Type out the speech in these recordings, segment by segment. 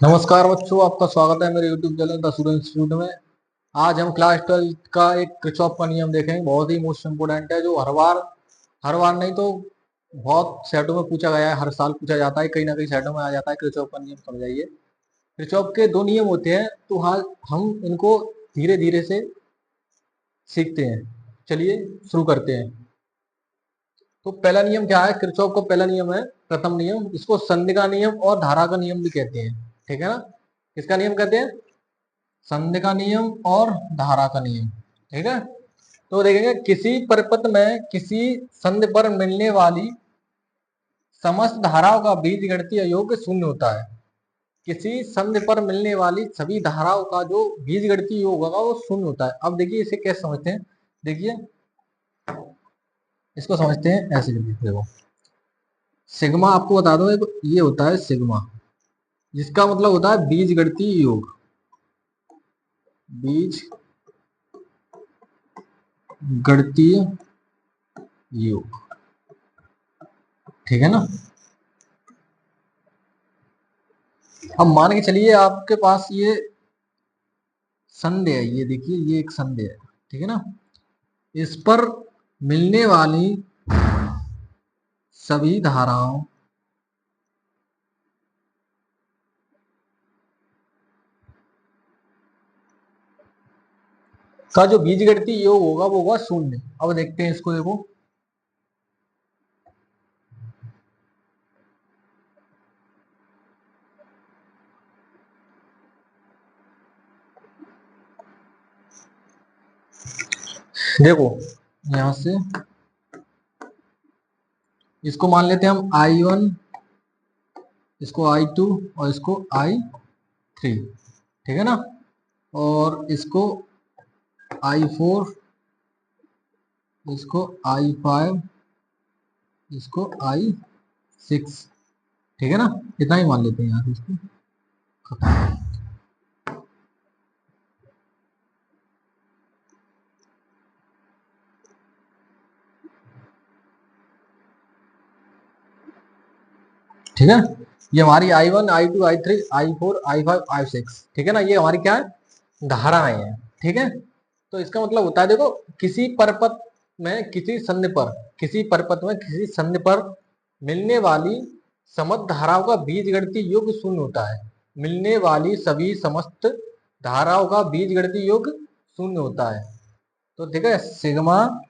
नमस्कार बच्चों, आपका स्वागत है मेरे YouTube channel the student institute में। आज हम क्लास 12 का एक किरचॉफ का नियम देखेंगे। बहुत ही मोस्ट इम्पोर्टेंट है, जो हर बार नहीं तो बहुत सेटों में पूछा गया है, हर साल पूछा जाता है, कहीं ना कहीं सेटों में आ जाता है। किरचॉफ का नियम समझाइए। किरचॉफ के दो नियम होते हैं, तो हाँ हम इनको धीरे धीरे से सीखते हैं। चलिए शुरू करते हैं। तो पहला नियम क्या है? किरचॉफ का पहला नियम है, प्रथम नियम, इसको संधि का नियम और धारा का नियम भी कहते हैं। ठीक है ना? किसका नियम कहते हैं? संधि का नियम और धारा का नियम। ठीक है, तो देखेंगे किसी परिपथ में किसी संधि पर मिलने वाली समस्त धाराओं का बीजगणितीय योग शून्य होता है। किसी संधि पर मिलने वाली सभी धाराओं का जो बीजगणितीय योग होगा वो शून्य होता है। अब देखिए इसे कैसे समझते हैं। देखिए इसको समझते हैं ऐसे। देखो सिग्मा, आपको बता दो, ये होता है सिग्मा, जिसका मतलब होता है बीजगणितीय योग। बीज गणितीय योग, ठीक है ना? अब मान के चलिए आपके पास ये संधि है, ये देखिए ये एक संधि है, ठीक है ना? इस पर मिलने वाली सभी धाराओं का जो बीजगणितीय योग होगा वो होगा शून्य। अब देखते हैं इसको, देखो देखो यहां से इसको मान लेते हैं हम I1, इसको I2 और इसको I3, ठीक है ना? और इसको I4, इसको I5, इसको I6, ठीक है ना? इतना ही मान लेते हैं यार इसको। ठीक है, ये हमारी I1, I2, I3, I4, I5, I6, ठीक है ना? ये हमारी क्या है? धाराएं हैं। ठीक है, तो इसका मतलब होता है, देखो किसी परपथ में किसी संधि पर किसी परपथ में किसी संधि पर मिलने वाली समस्त धाराओं का बीजगणितीय योग शून्य होता है। मिलने वाली सभी समस्त धाराओं का बीजगणितीय योग शून्य होता है। तो ठीक है, सिग्मा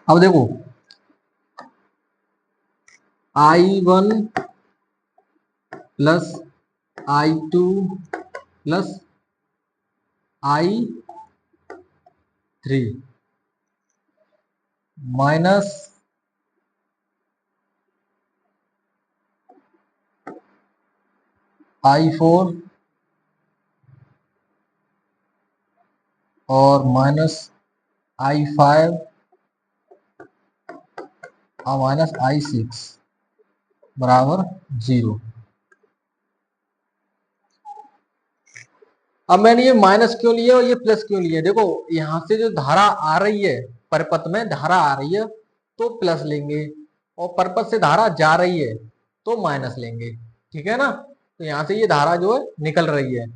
अब देखो I1 plus I2 plus I3 minus I4 और माइनस I5 और माइनस I6 बराबर 0। अब मैंने ये माइनस क्यों लिया और ये प्लस क्यों लिया? देखो यहां से जो धारा आ रही है, परपथ में धारा आ रही है तो प्लस लेंगे, और परपथ से धारा जा रही है तो माइनस लेंगे। ठीक है ना? तो यहाँ से ये धारा जो है निकल रही है,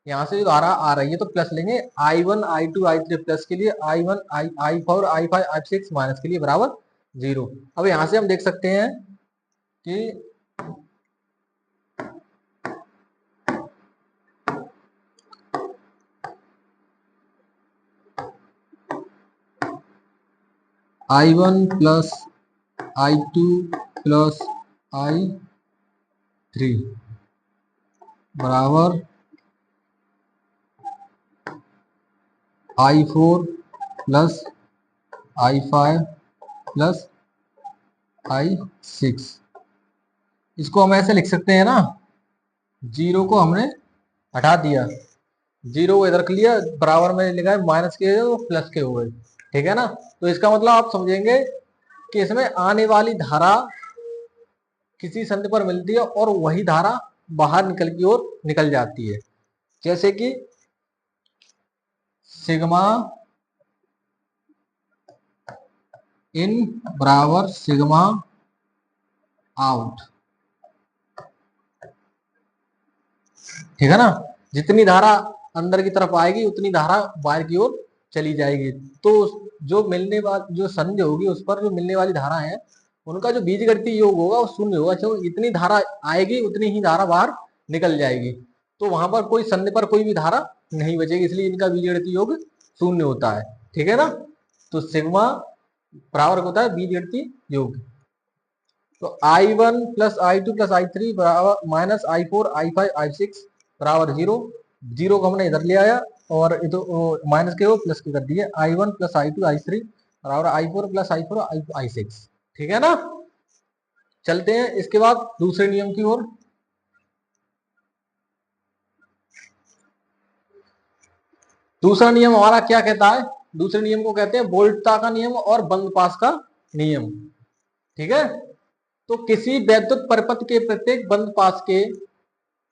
यहाँ से जो धारा आ रही है तो प्लस लेंगे। I1, I2, I3 प्लस के लिए, I1, I4, I5, I6 minus के लिए बराबर 0। अब यहाँ से हम देख सकते हैं कि I1 plus I2 plus I3 बराबर I4 plus I5 plus I6। इसको हम ऐसे लिख सकते हैं ना, 0 को हमने हटा दिया, 0 को इधर कर लिया, बराबर में लिखा है माइनस के तो प्लस के हुए। ठीक है ना? तो इसका मतलब आप समझेंगे कि इसमें आने वाली धारा किसी संधि पर मिलती है और वही धारा बाहर निकल की ओर निकल जाती है। जैसे कि सिग्मा इन बराबर सिग्मा आउट, ठीक है ना। जितनी धारा अंदर की तरफ आएगी उतनी धारा बाहर की ओर चली जाएगी। तो जो मिलने वाली जो संधि होगी उस पर जो मिलने वाली धारा है उनका जो बीजगणितीय योग होगा वो शून्य होगा। जो इतनी धारा आएगी उतनी ही धारा बाहर निकल जाएगी। तो वहां पर कोई संधि पर कोई भी धारा नहीं बचेगी, इसलिए इनका बीजगणितीय योग शून्य होता है, ठीक है ना। तो सिग्मा बराबर होता है बीजगणितीय योग। तो I1 plus I2 plus I3 बराबर माइनस I4 I5 I6 बराबर 0। जीरो को हमने इधर ले आया और माइनस के वो प्लस के कर दिए। I1 प्लस I2 I3 बराबर I4 प्लस I4 I6, ठीक है ना। चलते हैं इसके बाद दूसरे नियम की ओर। दूसरा नियम हमारा क्या कहता है? दूसरे नियम को कहते हैं वोल्टता का नियम और बंद पास का नियम, ठीक है। तो किसी वैद्युत परिपथ के प्रत्येक बंद पास के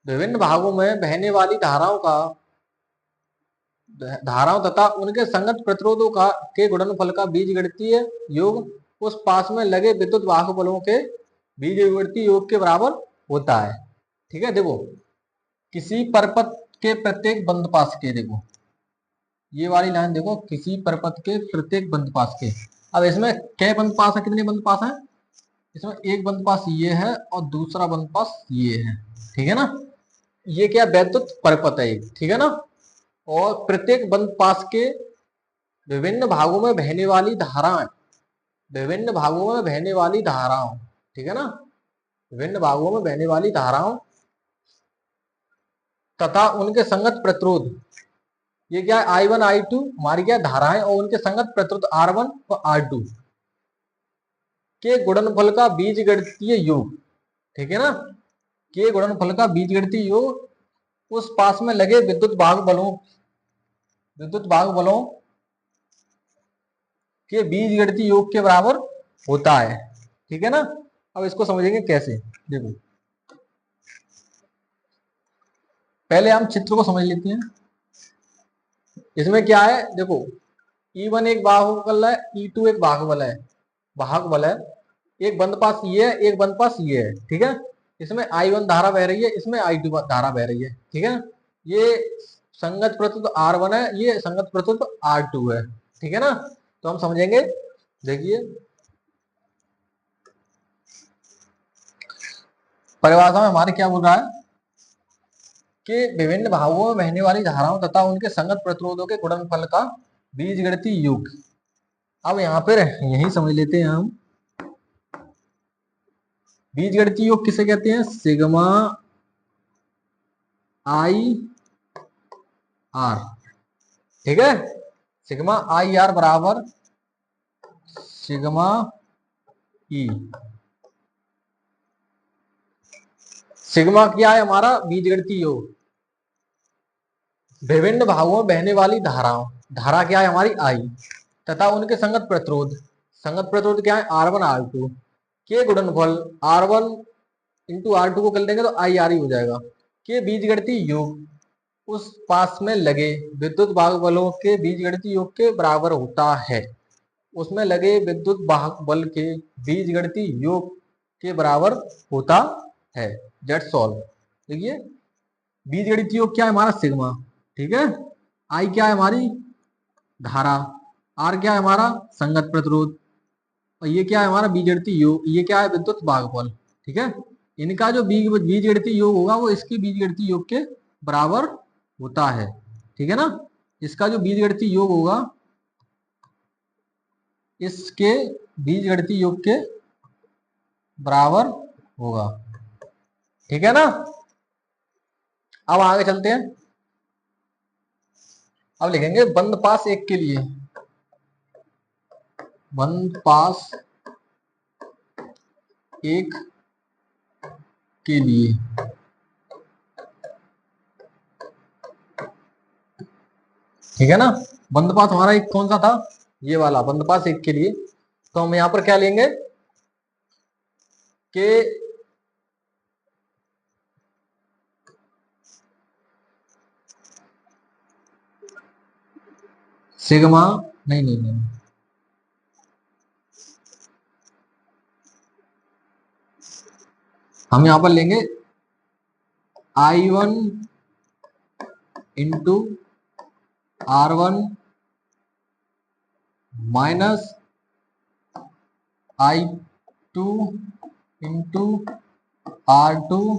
विभिन्न भागों में बहने वाली धाराओं तथा उनके संगत प्रतिरोधों का के गुणनफल का बीजगणितीय योग उस पास में लगे विद्युत वाहक बलों के बीजगणितीय योग के बराबर होता है, ठीक है। देखो किसी परिपथ के प्रत्येक बंद पास के, देखो ये वाली लाइन देखो, किसी परिपथ के प्रत्येक बंद पास के। अब इसमें क्या बंद पास है, कितने बंद पास है? इसमें एक बंद पास ये है और दूसरा बंद पास ये है, ठीक है ना। ये क्या वैद्युत परिपथ है एक, ठीक है ना। और प्रत्येक बंद पास के विभिन्न भागों में बहने वाली धाराएं, विभिन्न भागों में बहने वाली धाराओं, ठीक है ना, विभिन्न भागों में बहने वाली धाराओं तथा उनके संगत प्रतिरोध, ये क्या है I1 I2 हमारी क्या धाराएं और उनके संगत प्रतिरोध R1 और R2 के गुणनफल का बीजगणितीय योग, ठीक है ना, के गुणनफल का बीजगणितीय योग उस पास में लगे विद्युत भाग बलों के बीजगणितीय योग के बराबर होता है, ठीक है ना। अब इसको समझेंगे कैसे, देखो पहले हम चित्र को समझ लेते हैं। इसमें क्या है, देखो E1 एक वाहक बल है, E2 एक वाहक बल है। एक बंद पास ये है, एक बंद पास ये है, ठीक है। इसमें I1 धारा बह रही है, इसमें I2 धारा बह रही है, ठीक है। ये संगत प्रतिरोध R1 है, ये संगत प्रतिरोध R2 है, ठीक है ना। तो हम समझेंगे, देखिए परिभाषा में हमारे क्या बोल रहा है कि विभिन्न भागों में बहने वाली धाराओं तथा उनके संगत प्रतिरोधों के गुणनफल का बीजगणितीय योग। अब यहाँ पर यही समझ लेते हैं हम, बीजगणितीय योग किसे कहते हैं? सिग्मा आई आर, ठीक है। सिग्मा आई आर बराबर सिग्मा ई। सिग्मा क्या है हमारा? बीजगणितीय योग विभिन्न भागों में बहने वाली धाराओं, धारा क्या है हमारी आई, तथा उनके संगत प्रतिरोध क्या है? R1 R2 के गुणनफल R1 इंटू R2 को कर देंगे तो आई आर ही हो जाएगा, के बीजगणितीय योग उस पास में लगे विद्युत वाहक बलों के बीजगणितीय योग के बराबर होता है। उसमें लगे विद्युत वाहक बल के बीजगणितीय योग के बराबर होता है। That's all. देखिए बीजगणितीय योग क्या है हमारा? सिग्मा, ठीक है। आई क्या है हमारी? धारा। आर क्या है हमारा? संगत प्रतिरोध। और ये क्या है हमारा? बीजगणितीय योग। ये क्या है? विद्युत वाहक बल, ठीक है। इनका जो बीजगणितीय योग होगा वो इसके बीजगणितीय योग के बराबर होता है, ठीक है ना। इसका जो बीजगणितीय योग होगा इसके बीजगणितीय योग के बराबर होगा, ठीक है ना। अब आगे चलते हैं। अब लिखेंगे बंद पास एक के लिए, बंद पास एक के लिए, ठीक है ना। बंद पास हमारा एक कौन सा था? ये वाला बंद पास एक के लिए। तो हम यहां पर क्या लेंगे कि सिग्मा, नहीं नहीं नहीं, हम यहां पर लेंगे I1 into R1 minus I2 into R2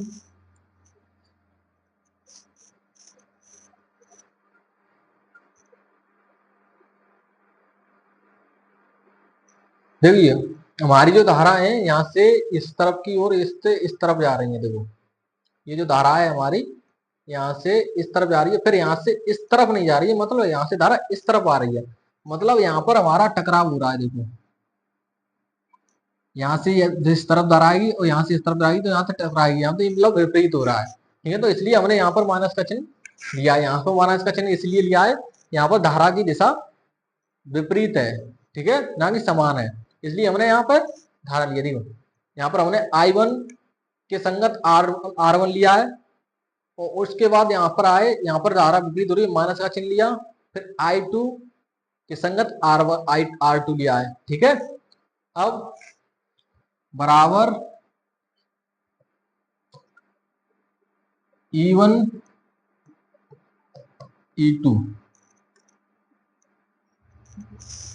देखिए हमारी जो धारा है यहाँ से इस तरफ की ओर इससे इस तरफ जा रही है। देखो ये जो धारा है हमारी यहाँ से इस तरफ जा रही है, फिर यहाँ से इस तरफ नहीं जा रही है, मतलब यहाँ से धारा इस तरफ आ रही है, मतलब यहाँ पर हमारा टकराव हो रहा है। देखो यहाँ से इस तरफ धारा आएगी और यहाँ से इस तरफ आएगी, तो यहाँ से टकराएगी, यहाँ तो मतलब विपरीत हो रहा है। ठीक है, तो इसलिए हमने यहाँ पर माइनस का चिन्ह लिया है। यहाँ पर माइनस का चिन्ह इसलिए लिया है, यहाँ पर धारा की दिशा विपरीत है, ठीक है, ना कि समान है, इसलिए हमने यहाँ पर धारा लिया। देखो यहाँ पर हमने I1 के संगत R1 लिया है, और उसके बाद यहाँ पर आए, यहाँ पर धारा विपरीत हो रही है, माइनस का चिन्ह लिया, फिर I2 के संगत R2 लिया है। ठीक है, अब बराबर E1 E2,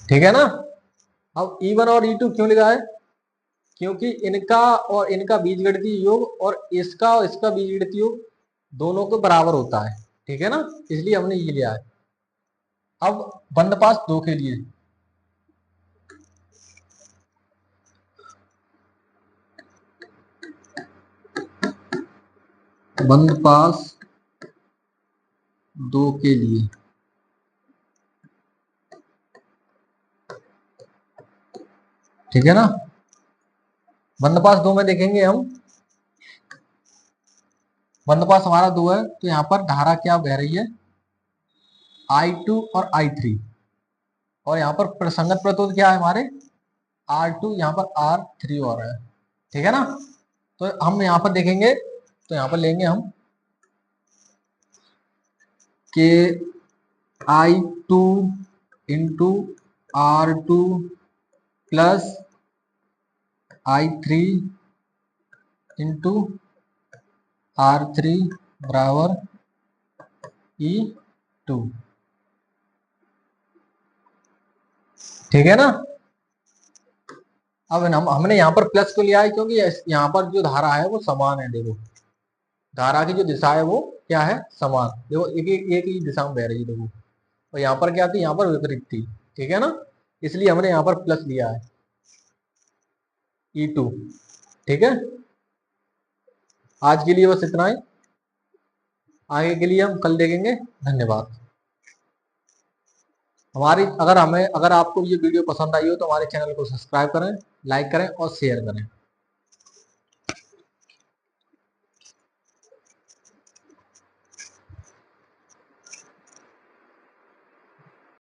ठीक है ना। अब E1 और E2 क्यों लिखा है, क्योंकि इनका और इनका बीजगणितीय योग और इसका बीजगणितीय योग दोनों को बराबर होता है, ठीक है ना, इसलिए हमने ये लिया है। अब बंद पास 2 के लिए बंद पास 2 के लिए ठीक है ना, बंद पास 2 में देखेंगे हम, बंद पास हमारा 2 है, तो यहाँ पर धारा क्या बह रही है, I2 और I3, और यहाँ पर प्रसंगत प्रतिरोध क्या है हमारे R2, यहाँ पर R3 और है, ठीक है ना। तो हम यहाँ पर देखेंगे, तो यहाँ पर लेंगे हम कि I2 into R2 plus I3 into R3 बराबर E2, ठीक है ना। अब हमने यहाँ पर प्लस को लिया है, क्योंकि यहाँ पर जो धारा है वो समान है। देखो धारा की जो दिशा है वो क्या है, समान। देखो एक ही दिशा में बह रही है, देखो, और यहाँ पर क्या थी, यहाँ पर विपरीत थी, ठीक है ना, इसलिए हमने यहाँ पर प्लस लिया है E2, ठीक है। आज के लिए बस इतना ही, आगे के लिए हम कल देखेंगे। धन्यवाद। अगर आपको ये वीडियो पसंद आई हो तो हमारे चैनल को सब्सक्राइब करें, लाइक करें और शेयर करें।